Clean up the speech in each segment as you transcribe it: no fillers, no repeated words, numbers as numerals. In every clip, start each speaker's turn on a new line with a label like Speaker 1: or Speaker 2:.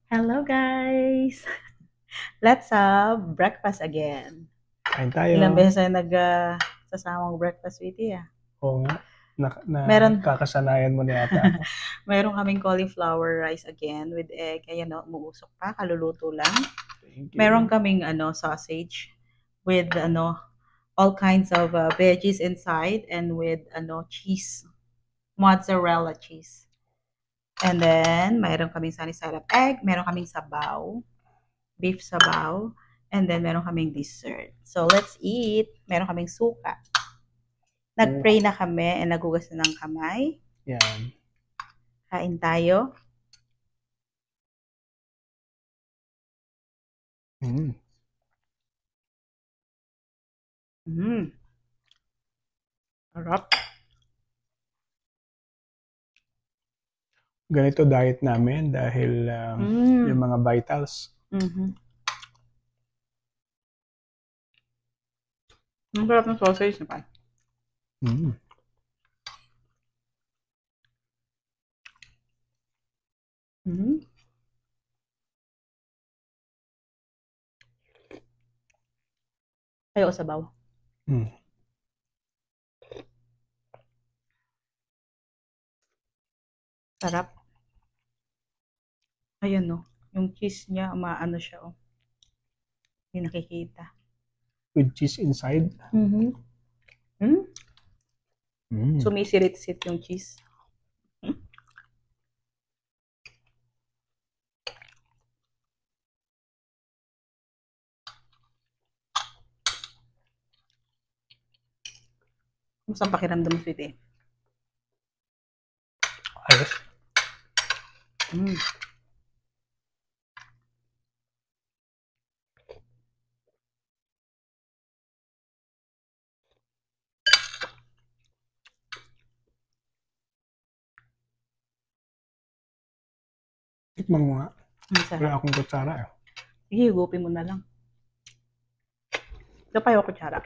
Speaker 1: Hello guys! Let's have breakfast again.
Speaker 2: Kain tayo.
Speaker 1: Ilang beses na sasamang breakfast with you.
Speaker 2: Oo nga.
Speaker 1: Meron,
Speaker 2: Kakasanayan mo na yata ako.
Speaker 1: meron kaming cauliflower rice again with egg. Ayan o, umuusok pa, kaluluto lang.
Speaker 2: Thank you.
Speaker 1: Meron kaming sausage with all kinds of veggies inside and with cheese, mozzarella cheese. And then, mayroon kaming sunny side up egg, meron kaming sabaw, beef sabaw, and then meron kaming dessert. So, let's eat. Meron kaming suka. Nag-pray na kami and nagugas na ng kamay.
Speaker 2: Yan.
Speaker 1: Kain tayo. Sarap.
Speaker 2: Ganito diet namin dahil yung mga vitals.
Speaker 1: Ang sarap ng sausage na pa. Ayaw sabaw. Sarap. Ayan no. Yung cheese niya, maano siya oh. Hindi nakikita.
Speaker 2: With cheese inside.
Speaker 1: Sumisirit-sit yung cheese. Masang pakiramdam mo, sweetie?
Speaker 2: Ayos. Tikman mo nga. Wala akong kutsara eh.
Speaker 1: Sige, higupin mo na lang. Ito pa yung kutsara.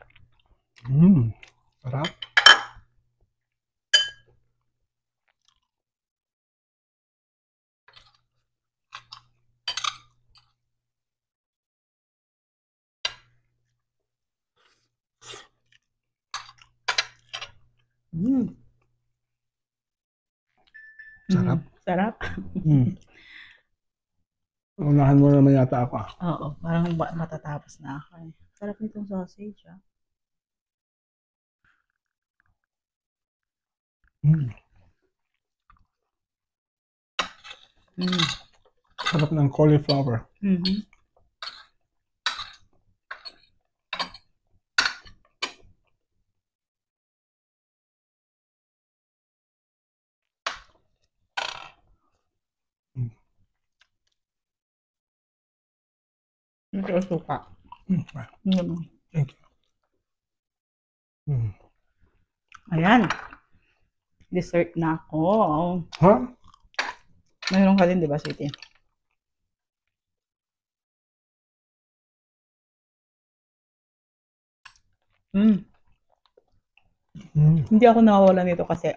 Speaker 2: Sarap. Sarap.
Speaker 1: Sarap.
Speaker 2: Unahan mo naman yata ako.
Speaker 1: Oo, parang matatapos na ako eh. Sarap nitong sausage ah.
Speaker 2: Sarap ng cauliflower.
Speaker 1: Ito yung suka.
Speaker 2: Thank you.
Speaker 1: Ayan. Dessert na ako.
Speaker 2: Huh?
Speaker 1: Mayroon ka din, di ba, sweetie? Hindi ako nawawala nito kasi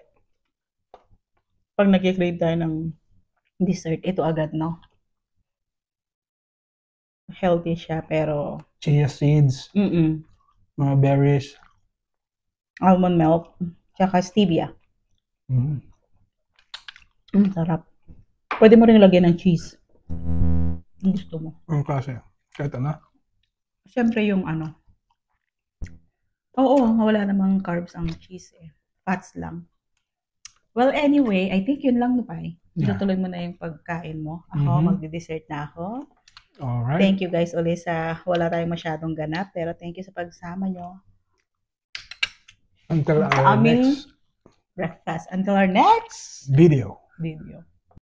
Speaker 1: pag nag-crave tayo ng dessert, ito agad, no? Healthy siya, pero
Speaker 2: Chia seeds. Mga berries.
Speaker 1: Almond milk. Tsaka stevia. Sarap. Pwede mo rin lagyan ng cheese. Kung gusto mo.
Speaker 2: Ang klase. Kahit ano?
Speaker 1: Siyempre yung ano. Oo, wala namang carbs ang cheese eh. Fats lang. Well, anyway, I think yun lang, no, Pai? Tutuloy mo na yung pagkain mo. Ako, magdi-dessert na ako.
Speaker 2: Alright.
Speaker 1: Thank you guys ulit sa wala tayong masyadong ganap, pero thank you sa pagsama nyo.
Speaker 2: Until our next
Speaker 1: breakfast. Until our next
Speaker 2: video.